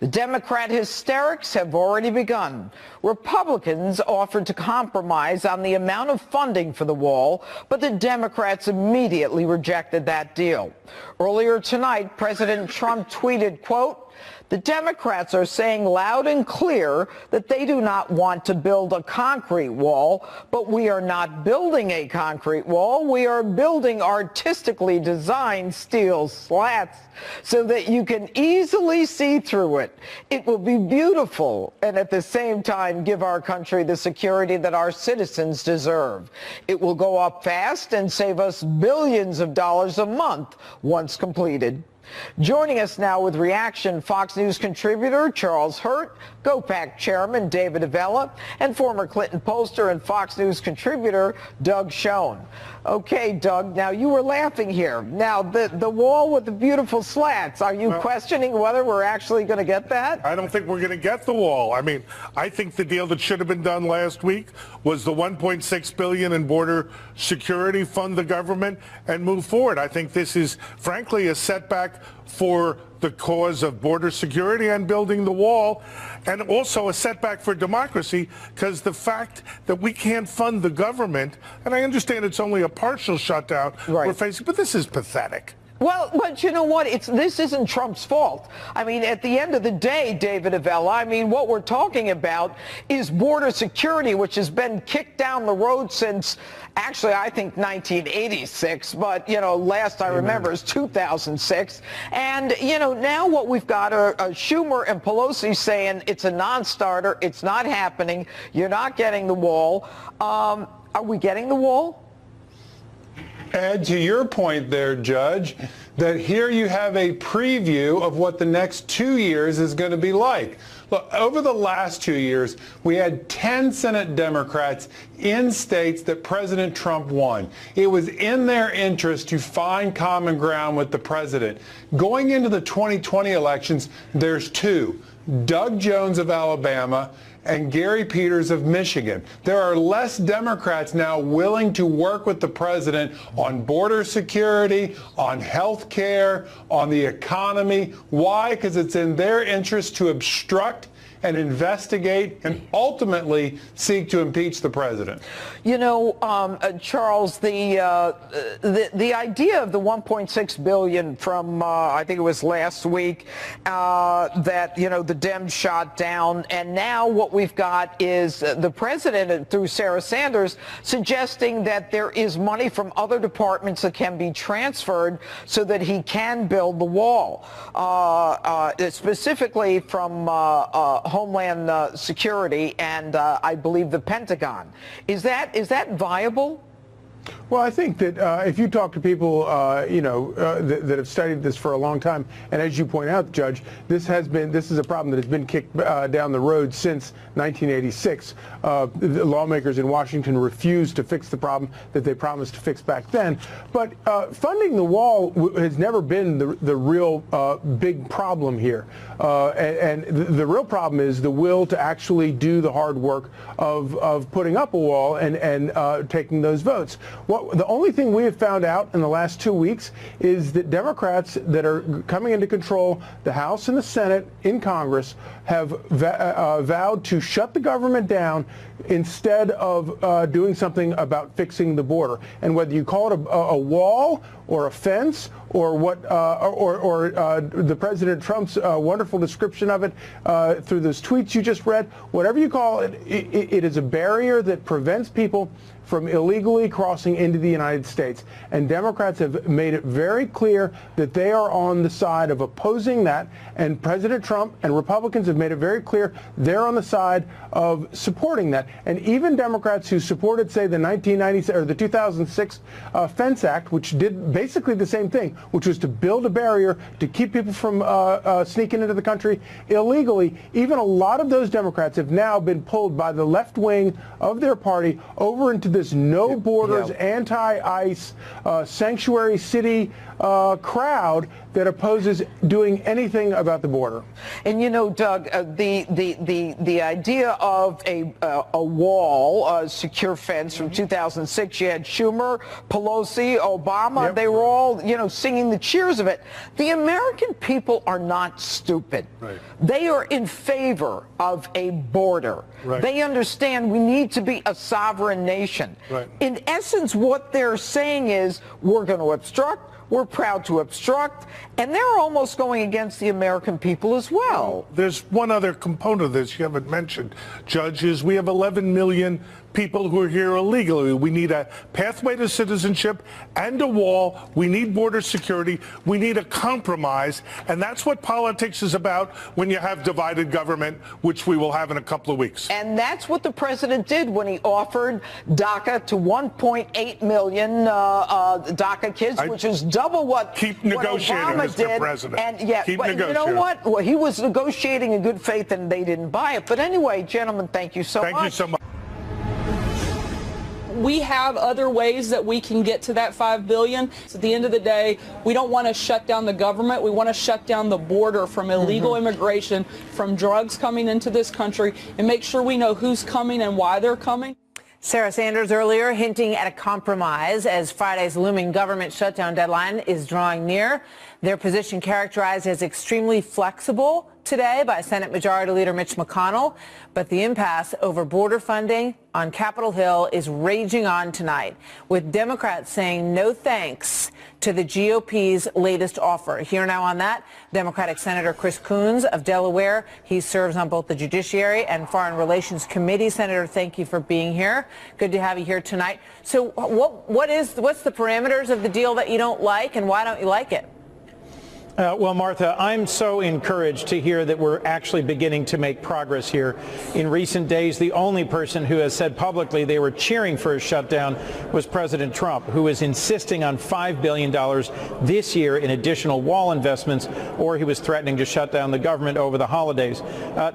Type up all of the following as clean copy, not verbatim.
The Democrat hysterics have already begun. Republicans offered to compromise on the amount of funding for the wall, but the Democrats immediately rejected that deal. Earlier tonight, President Trump tweeted, quote, "The Democrats are saying loud and clear that they do not want to build a concrete wall, but we are not building a concrete wall. We are building artistically designed steel slats so that you can easily see through it. It will be beautiful and at the same time give our country the security that our citizens deserve. It will go up fast and save us billions of dollars a month once completed." Joining us now with reaction, Fox News contributor Charles Hurt, GOPAC chairman David Avella, and former Clinton pollster and Fox News contributor Doug Schoen. Okay, Doug, now you were laughing here. Now, the wall with the beautiful slats, are you questioning whether we're actually going to get that? I don't think we're going to get the wall. I mean, I think the deal that should have been done last week was the $1.6 billion in border security, fund the government, and move forward. I think this is, frankly, a setback for the cause of border security and building the wall, and also a setback for democracy, because the fact that we can't fund the government, and I understand it's only a partial shutdown we're facing, but this is pathetic. Well, but you know what? This isn't Trump's fault. I mean, at the end of the day, David Avella, I mean, what we're talking about is border security, which has been kicked down the road since, actually, I think 1986. But, you know, last I remember is 2006. And, you know, now what we've got are Schumer and Pelosi saying it's a non-starter. It's not happening. You're not getting the wall. Are we getting the wall? Ed, to your point there, Judge, that here you have a preview of what the next 2 years is going to be like. Look, over the last 2 years, we had 10 Senate Democrats in states that President Trump won. It was in their interest to find common ground with the president. Going into the 2020 elections, there's two: Doug Jones of Alabama and Gary Peters of Michigan. There are less Democrats now willing to work with the president on border security, on health care, on the economy. Why? Because it's in their interest to obstruct and investigate and ultimately seek to impeach the president. You know, Charles, the idea of the $1.6 billion from I think it was last week that, you know, the Dems shot down, and now what we've got is the president through Sarah Sanders suggesting that there is money from other departments that can be transferred so that he can build the wall, specifically from Homeland Security and I believe the Pentagon. Is that viable? Well, I think that if you talk to people, that have studied this for a long time, and as you point out, Judge, this is a problem that has been kicked down the road since 1986. The lawmakers in Washington refused to fix the problem that they promised to fix back then. But funding the wall has never been the real big problem here. And the real problem is the will to actually do the hard work of putting up a wall and taking those votes. The only thing we have found out in the last 2 weeks is that Democrats that are coming into control the House and the Senate in Congress have vowed to shut the government down instead of doing something about fixing the border. And whether you call it a wall or a fence or what, the President Trump's wonderful description of it through those tweets you just read, whatever you call it, it is a barrier that prevents people from illegally crossing into the United States. And Democrats have made it very clear that they are on the side of opposing that. And President Trump and Republicans have made it very clear they're on the side of supporting that. And even Democrats who supported, say, the 1996 or the 2006 Fence Act, which did basically the same thing, which was to build a barrier to keep people from sneaking into the country illegally, even a lot of those Democrats have now been pulled by the left wing of their party over into this no borders and anti-ICE, sanctuary city crowd that opposes doing anything about the border. And you know, Doug, the idea of a wall, a secure fence from 2006, you had Schumer, Pelosi, Obama, Yep. they were all, you know, singing the cheers of it. The American people are not stupid. Right. They are in favor of a border. Right. They understand we need to be a sovereign nation. Right. In essence, what they're saying is we're going to obstruct, we're proud to obstruct, and they're almost going against the American people as well. There's one other component of this you haven't mentioned, Judge, is we have 11 million people who are here illegally. We need a pathway to citizenship and a wall. We need border security. We need a compromise. And that's what politics is about when you have divided government, which we will have in a couple of weeks. And that's what the president did when he offered DACA to 1.8 million DACA kids, which is double what negotiating, Obama Mr. did. President. And yeah, Keep but you know negotiating. what? Well, he was negotiating in good faith, and they didn't buy it. But anyway, gentlemen, thank you so much. Thank you so much. We have other ways that we can get to that $5 billion. So at the end of the day, we don't want to shut down the government. We want to shut down the border from illegal immigration, from drugs coming into this country, and make sure we know who's coming and why they're coming. Sarah Sanders earlier hinting at a compromise as Friday's looming government shutdown deadline is drawing near. Their position characterized as extremely flexible today by Senate Majority Leader Mitch McConnell. But the impasse over border funding on Capitol Hill is raging on tonight, with Democrats saying no thanks to the GOP's latest offer. Here now on that, Democratic Senator Chris Coons of Delaware. He serves on both the Judiciary and Foreign Relations Committee. Senator, thank you for being here. Good to have you here tonight. So what's the parameters of the deal that you don't like, and why don't you like it? Well, Martha, I'm so encouraged to hear that we're actually beginning to make progress here. In recent days, the only person who has said publicly they were cheering for a shutdown was President Trump, who is insisting on $5 billion this year in additional wall investments, or he was threatening to shut down the government over the holidays.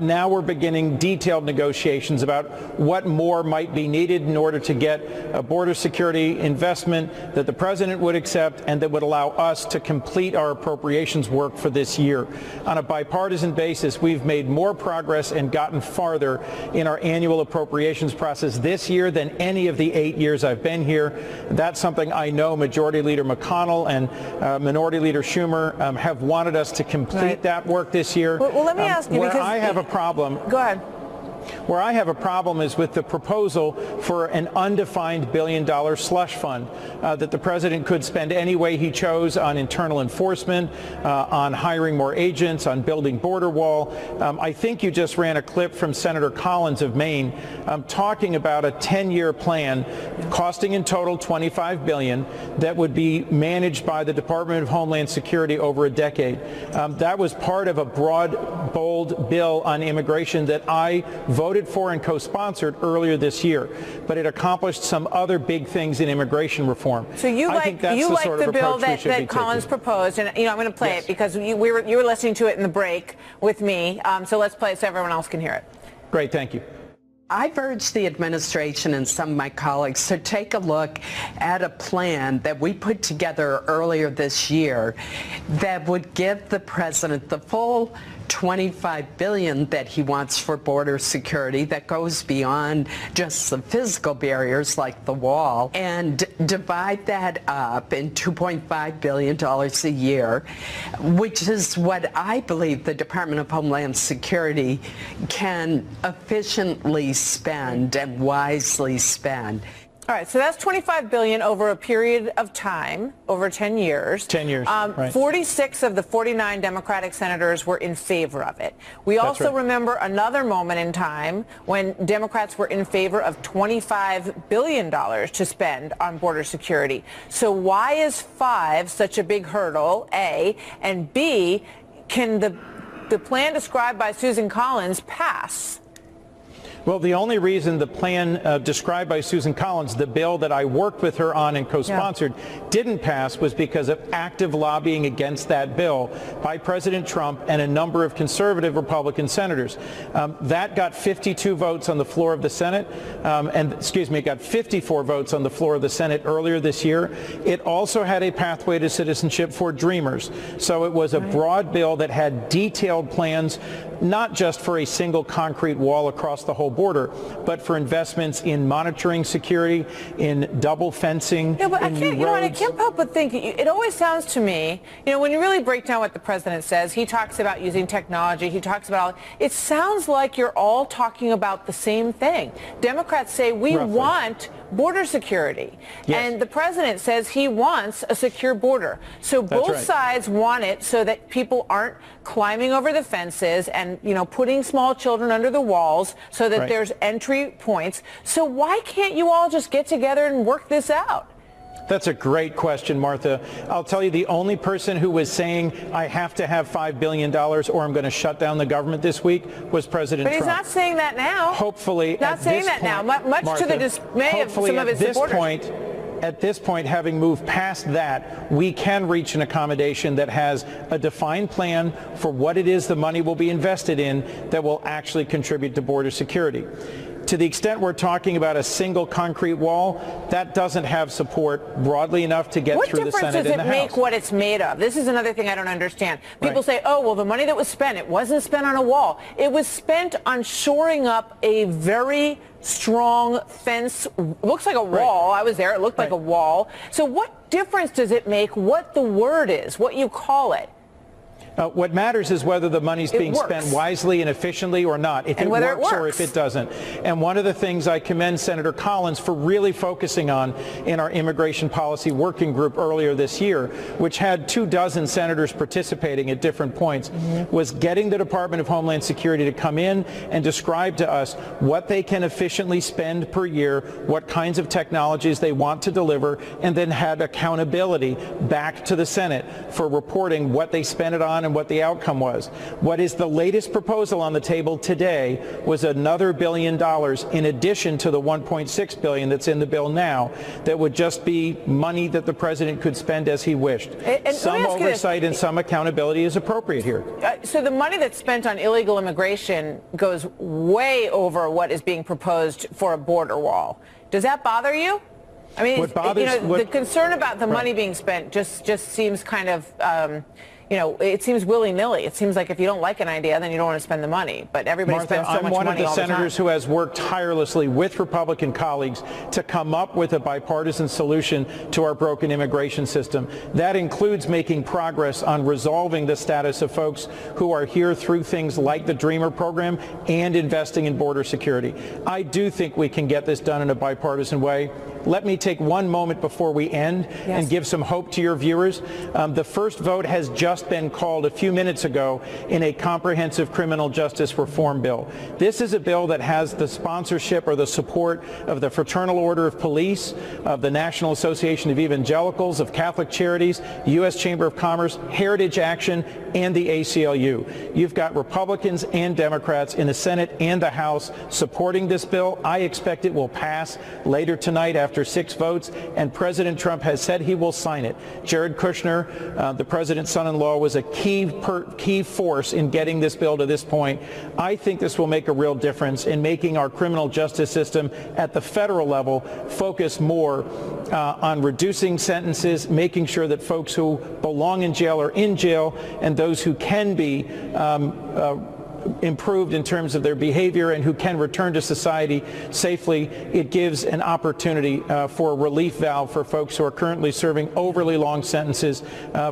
Now we're beginning detailed negotiations about what more might be needed in order to get a border security investment that the president would accept and that would allow us to complete our appropriations work for this year. On a bipartisan basis, we've made more progress and gotten farther in our annual appropriations process this year than any of the 8 years I've been here. That's something I know Majority Leader McConnell and Minority Leader Schumer have wanted us to complete that work this year. Well, let me ask you, where because I have a problem. Go ahead. Where I have a problem is with the proposal for an undefined billion-dollar slush fund that the president could spend any way he chose on internal enforcement, on hiring more agents, on building border wall. I think you just ran a clip from Senator Collins of Maine talking about a 10-year plan costing in total $25 billion that would be managed by the Department of Homeland Security over a decade. That was part of a broad, bold bill on immigration that I voted for and co-sponsored earlier this year, but it accomplished some other big things in immigration reform. So you like the bill that Collins proposed, and I'm going to play it because you were listening to it in the break with me. So let's play it so everyone else can hear it. Great, thank you. I've urged the administration and some of my colleagues to take a look at a plan that we put together earlier this year that would give the president the full $25 billion that he wants for border security that goes beyond just the physical barriers like the wall, and divide that up in $2.5 billion a year, which is what I believe the Department of Homeland Security can efficiently spend and wisely spend. All right, so that's $25 billion over a period of time, over 10 years. 10 years, right. 46 of the 49 Democratic senators were in favor of it. We also remember another moment in time when Democrats were in favor of $25 billion to spend on border security. So why is 5 such a big hurdle, A, and B, can the plan described by Susan Collins pass? Well, the only reason the plan described by Susan Collins, the bill that I worked with her on and co-sponsored, didn't pass was because of active lobbying against that bill by President Trump and a number of conservative Republican senators. That got 52 votes on the floor of the Senate, it got 54 votes on the floor of the Senate earlier this year. It also had a pathway to citizenship for Dreamers. So it was a broad bill that had detailed plans, not just for a single concrete wall across the whole border, but for investments in monitoring security, in double fencing, but in new roads. I can't help but think, it always sounds to me, when you really break down what the president says, he talks about using technology, he talks about, it sounds like you're all talking about the same thing. Democrats say we want border security, and the president says he wants a secure border. So both sides want it so that people aren't climbing over the fences and, putting small children under the walls so that there's entry points. So why can't you all just get together and work this out? That's a great question, Martha. I'll tell you, the only person who was saying I have to have $5 billion or I'm going to shut down the government this week was President Trump. But he's not saying that now. Hopefully, he's not saying that now, much Martha, to the dismay of some of his supporters. At this point, having moved past that, we can reach an accommodation that has a defined plan for what it is the money will be invested in that will actually contribute to border security. To the extent we're talking about a single concrete wall, that doesn't have support broadly enough to get through the Senate and the House. What difference does it make what it's made of? This is another thing I don't understand. People say, oh, well, the money that was spent, it wasn't spent on a wall. It was spent on shoring up a very strong fence. Looks like a wall. I was there. It looked like a wall. So what difference does it make what the word is, what you call it? What matters is whether the money's being spent wisely and efficiently or not, if it works or if it doesn't. And one of the things I commend Senator Collins for really focusing on in our immigration policy working group earlier this year, which had 24 senators participating at different points, was getting the Department of Homeland Security to come in and describe to us what they can efficiently spend per year, what kinds of technologies they want to deliver, and then had accountability back to the Senate for reporting what they spent it on and what the outcome was. What is the latest proposal on the table today was another $1 billion in addition to the $1.6 billion that's in the bill now that would just be money that the president could spend as he wished. And some oversight and some accountability is appropriate here. So the money that's spent on illegal immigration goes way over what is being proposed for a border wall. Does that bother you? I mean, the concern about the money being spent just seems kind of it seems willy-nilly. It seems like if you don't like an idea, then you don't want to spend the money. But everybody spends so much money all the time. I'm one of the senators who has worked tirelessly with Republican colleagues to come up with a bipartisan solution to our broken immigration system. That includes making progress on resolving the status of folks who are here through things like the Dreamer program and investing in border security. I do think we can get this done in a bipartisan way. Let me take one moment before we end and give some hope to your viewers. The first vote has just been called a few minutes ago in a comprehensive criminal justice reform bill. This is a bill that has the sponsorship or the support of the Fraternal Order of Police, of the National Association of Evangelicals, of Catholic Charities, U.S. Chamber of Commerce, Heritage Action, and the ACLU. You've got Republicans and Democrats in the Senate and the House supporting this bill. I expect it will pass later tonight after 6 votes, and President Trump has said he will sign it. Jared Kushner, the president's son-in-law, was a key force in getting this bill to this point. I think this will make a real difference in making our criminal justice system at the federal level focus more on reducing sentences, making sure that folks who belong in jail are in jail, and those who can be improved in terms of their behavior and who can return to society safely. It gives an opportunity for a relief valve for folks who are currently serving overly long sentences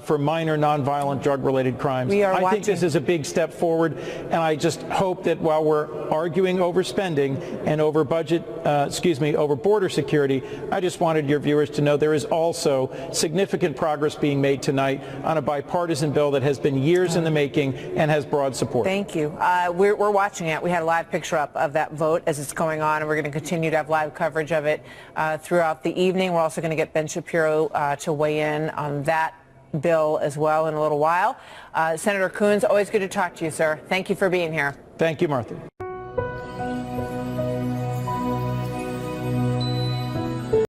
for minor nonviolent drug-related crimes. I think this is a big step forward, and I just hope that while we're arguing over spending and over budget, over border security, I just wanted your viewers to know there is also significant progress being made tonight on a bipartisan bill that has been years in the making and has broad support. Thank you. We're watching it. We had a live picture up of that vote as it's going on, and we're going to continue to have live coverage of it throughout the evening. We're also going to get Ben Shapiro to weigh in on that bill as well in a little while. Senator Coons, always good to talk to you, sir. Thank you for being here. Thank you, Martha.